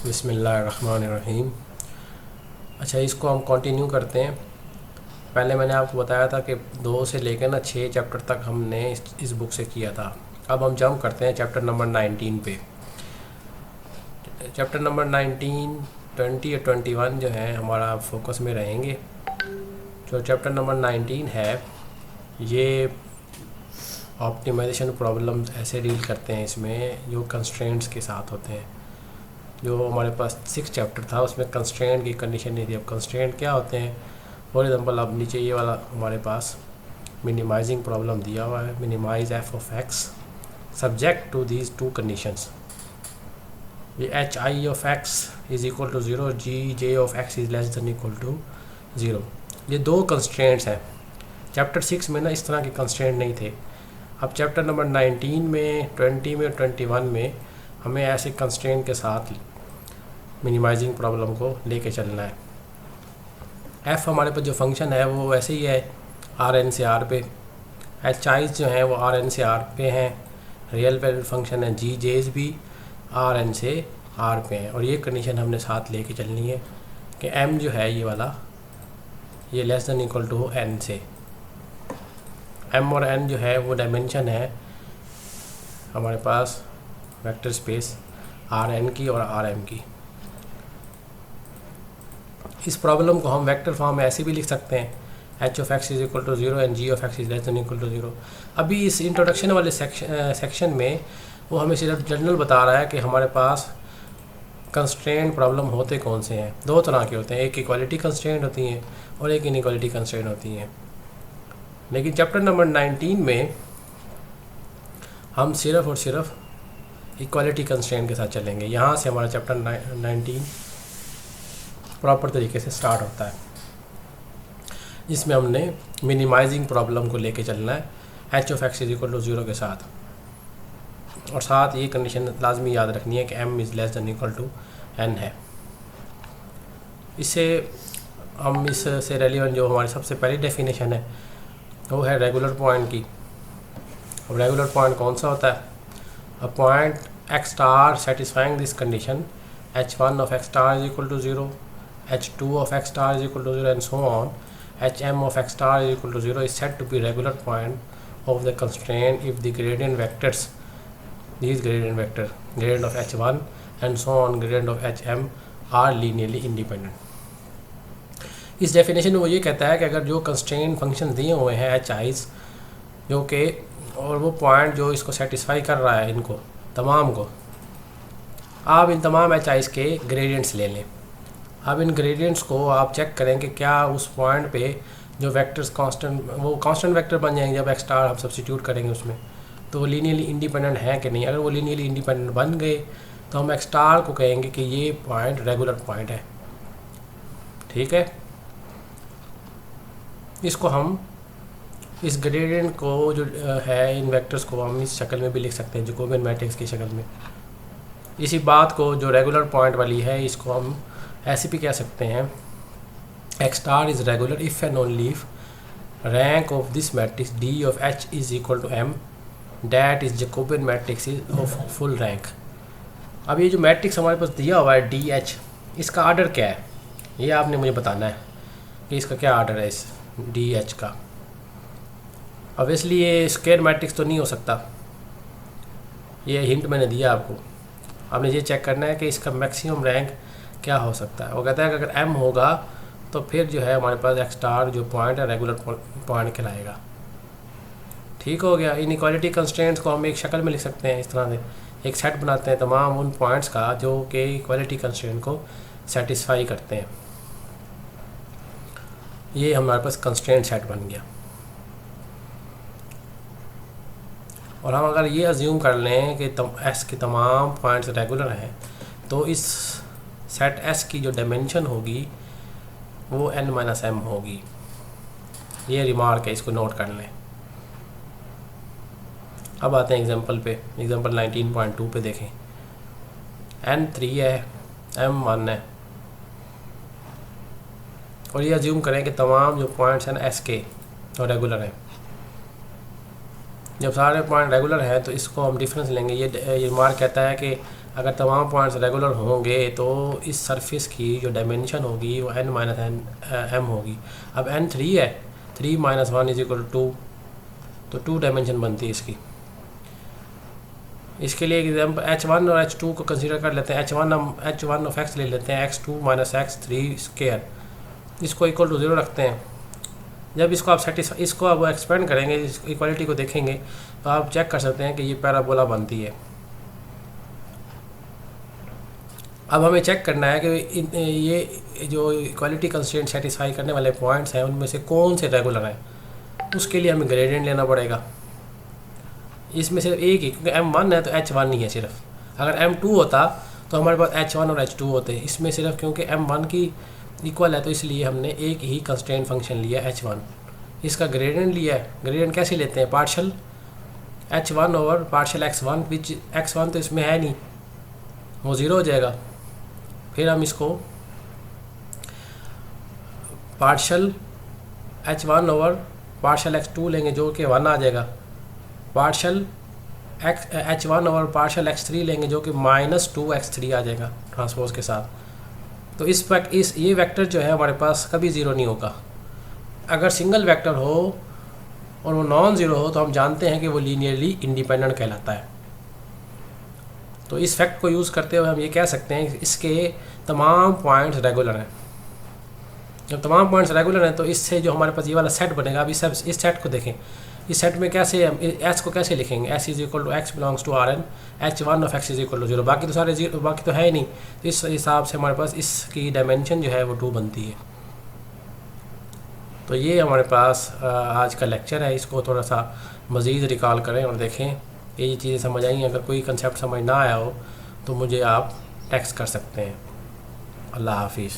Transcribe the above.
बिस्मिल्लाहिर्रहमानिर्रहीम। अच्छा, इसको हम कंटिन्यू करते हैं। पहले मैंने आपको बताया था कि 2 से लेकर ना 6 चैप्टर तक हमने इस बुक से किया था। अब हम जंप करते हैं चैप्टर नंबर 19 पे। चैप्टर नंबर 19, 20 और 21 जो है हमारा फोकस में रहेंगे। जो चैप्टर नंबर 19 है ये ऑप्टिमाइजेशन प्रॉब्लम्स ऐसे डील करते हैं इसमें जो कंस्ट्रेंट्स के साथ होते हैं। जो हमारे पास 6 चैप्टर था उसमें कंस्ट्रेंट की कंडीशन नहीं थी। अब कंस्ट्रेंट क्या होते हैं, फॉर एग्जांपल अब नीचे ये वाला हमारे पास मिनिमाइजिंग प्रॉब्लम दिया हुआ है, minimise F of X subject to these 2 conditions. ये H I of X is equal to 0, G J of X is less than equal to 0। ये 2 कंस्ट्रेंट्स हैं। चैप्टर 6 में ना इस तरह के कंस्ट्रेंट नहीं थे। अब चैप्टर नंबर 19 में, 20 में और 21 में हमें ऐसे कंस्ट्रेंट के साथ मिनिमाइजिंग प्रॉब्लम को लेके चलना है। एफ़ हमारे पास जो फंक्शन है वो वैसे ही है आर एन से आर पे। एच आईज जो हैं वो आर एन से आर पे हैं। रियल वैल्यू फंक्शन है जी जेज भी आर एन से आर पे हैं। और ये कंडीशन हमने साथ लेके चलनी है कि एम जो है ये वाला ये less than equal to n से। एम और एन जो है वो डायमेंशन है हमारे पास वेक्टर स्पेस आर एन की और आर एम की। इस प्रॉब्लम को हम वेक्टर फॉर्म में ऐसे भी लिख सकते हैं, h of x is equal to 0 and g of x is less than equal to 0। अभी इस इंट्रोडक्शन वाले सेक्शन में वो हमें सिर्फ जनरल बता रहा है कि हमारे पास कंस्ट्रेंट प्रॉब्लम होते कौन से हैं। 2 तरह के होते हैं, एक इक्वालिटी कंस्ट्रेंट होती हैं और एक इनइक्वालिटी कंस्ट्रेंट होती हैं। लेकिन चैप्टर नंबर 19 में हम सिर्फ और सिर्फ इक्वालिटी कंस्ट्रेंट के साथ चलेंगे। यहाँ से हमारा चैप्टर 19 प्रॉपर तरीके से स्टार्ट होता है। इसमें हमने मिनिमाइजिंग प्रॉब्लम को लेके चलना है h of x is equal to 0 के साथ। और साथ ये कंडीशन लाजमी याद रखनी है कि m is less than equal to n है। इससे रेलिवेंट जो हमारी सबसे पहली डेफिनेशन है वो है रेगुलर पॉइंट की। अब रेगुलर पॉइंट कौन सा होता है? A point x star satisfying this condition h1 of x star is equal to 0, h2 of x star is equal to 0 and so on, hm of x star is equal to 0 is said to be regular point of the constraint if the gradient vectors, these gradient vector, gradient of h1 and so on, gradient of hm are linearly independent। इस definition में वो ये कहता है कि अगर जो constraint function दिए हुए हैं एच आईज जो कि और वो पॉइंट जो इसको सेटिस्फाई कर रहा है, इनको तमाम को, आप इन तमाम एच आईज के ग्रेडियंट्स ले लें। अब इन ग्रेडियंट्स को आप चेक करें कि क्या उस पॉइंट पे जो वेक्टर्स कांस्टेंट वेक्टर बन जाएंगे जब एक्स स्टार आप सब्स्टिट्यूट करेंगे उसमें, तो वो लीनियरली इंडिपेंडेंट है कि नहीं। अगर वो लीनियरली इंडिपेंडेंट बन गए तो हम एक्स स्टार को कहेंगे कि ये पॉइंट रेगुलर पॉइंट है। ठीक है, इसको हम इस ग्रेडियंट को जो है इन वेक्टर्स को हम इस शक्ल में भी लिख सकते हैं, जैकोबियन मैट्रिक्स की शक्ल में। इसी बात को जो रेगुलर पॉइंट वाली है इसको हम ऐसे भी कह सकते हैं, x star is regular if and only if rank of this matrix D of H is equal to M that is Jacobian matrix is of full rank. अब ये जो मैट्रिक्स हमारे पास दिया हुआ है डी एच, इसका आर्डर क्या है ये आपने मुझे बताना है कि इसका क्या आर्डर है इस डी एच का। ऑब्वियसली ये स्क्वायर मैट्रिक्स तो नहीं हो सकता, ये हिंट मैंने दिया आपको। आपने ये चेक करना है कि इसका मैक्सिमम रैंक क्या हो सकता है। वो कहता है कि अगर m होगा तो फिर जो है हमारे पास एक्स स्टार जो पॉइंट है रेगुलर पॉइंट कहलाएगा। ठीक हो गया। इनइक्वालिटी कंस्ट्रेंट्स को हम एक शक्ल में लिख सकते हैं, इस तरह से एक सेट बनाते हैं तमाम उन पॉइंट्स का जो कि इक्वालिटी कंस्ट्रेंट को सेटिस्फाई करते हैं। ये हमारे पास कंस्ट्रेंट सेट बन गया। और हम अगर ये अज्यूम कर लें कि एस के तमाम पॉइंट्स रेगुलर हैं तो इस सेट एस की जो डायमेंशन होगी वो n माइनस एम होगी। ये रिमार्क है, इसको नोट कर लें। अब आते हैं एग्जांपल पे। एग्जांपल 19.2 पे देखें, n 3 है, m 1 है और ये अज्यूम करें कि तमाम जो पॉइंट्स हैं एस के तो रेगुलर हैं। जब सारे पॉइंट रेगुलर हैं तो इसको हम डिफरेंस लेंगे। ये रिमार्क कहता है कि अगर तमाम पॉइंट्स रेगुलर होंगे तो इस सरफेस की जो डायमेंशन होगी वो n माइनस m होगी। अब n 3 है, 3 माइनस 1 इज इक्वल टू 2, तो 2 डायमेंशन बनती है इसकी। इसके लिए एग्जाम्पल h1 और h2 को कंसीडर कर लेते हैं। h1 ऑफ x ले लेते हैं, x2 माइनस x3 स्क्वायर, इसको इक्वल टू 0 रखते हैं। जब इसको आप इसको आप एक्सपेंड करेंगे, इस इक्वालिटी को देखेंगे, तो आप चेक कर सकते हैं कि ये पैराबोला बनती है। अब हमें चेक करना है कि ये जो इक्वालिटी कंस्ट्रेंट सेटिस्फाई करने वाले पॉइंट्स हैं उनमें से कौन से रेगुलर हैं। उसके लिए हमें ग्रेडियंट लेना पड़ेगा। इसमें सिर्फ एक ही, क्योंकि m1 है तो h1 नहीं है सिर्फ। अगर m2 होता तो हमारे पास h1 और h2 होते। इसमें सिर्फ क्योंकि m1 की इक्वल है तो इसलिए हमने एक ही कंस्ट्रेंट फंक्शन लिया h1। इसका ग्रेडियंट लिया है। ग्रेडियंट कैसे लेते हैं? Partial h1 over partial x1, विच x1 तो इसमें है नहीं, वो 0 हो जाएगा। फिर हम इसको partial h1 over partial x2 लेंगे जो कि 1 आ जाएगा। Partial h1 over partial x3 लेंगे जो कि -2x3 आ जाएगा ट्रांसपोज के साथ। तो ये वेक्टर जो है हमारे पास कभी ज़ीरो नहीं होगा। अगर सिंगल वेक्टर हो और वो नॉन ज़ीरो हो तो हम जानते हैं कि वो लीनियरली इंडिपेंडेंट कहलाता है। तो इस फैक्ट को यूज़ करते हुए हम ये कह सकते हैं इसके तमाम पॉइंट्स रेगुलर हैं। जब तमाम पॉइंट्स रेगुलर हैं तो इससे जो हमारे पास ये वाला सेट बनेगा, अब इस सेट को देखें। इस सेट में कैसे हम एस को कैसे लिखेंगे? S is equal to x belongs to R N, h1 of x is equal to 0। बाकी तो सारे जीरो, बाकी तो है ही नहीं। इस हिसाब से हमारे पास इसकी डायमेंशन जो है वो 2 बनती है। तो ये हमारे पास आज का लेक्चर है। इसको थोड़ा सा मज़ीद रिकॉल करें और देखें ये चीज़ें समझ आई। अगर कोई कंसेप्ट समझ ना आया हो तो मुझे आप टेक्स्ट कर सकते हैं। अल्लाह हाफिज़।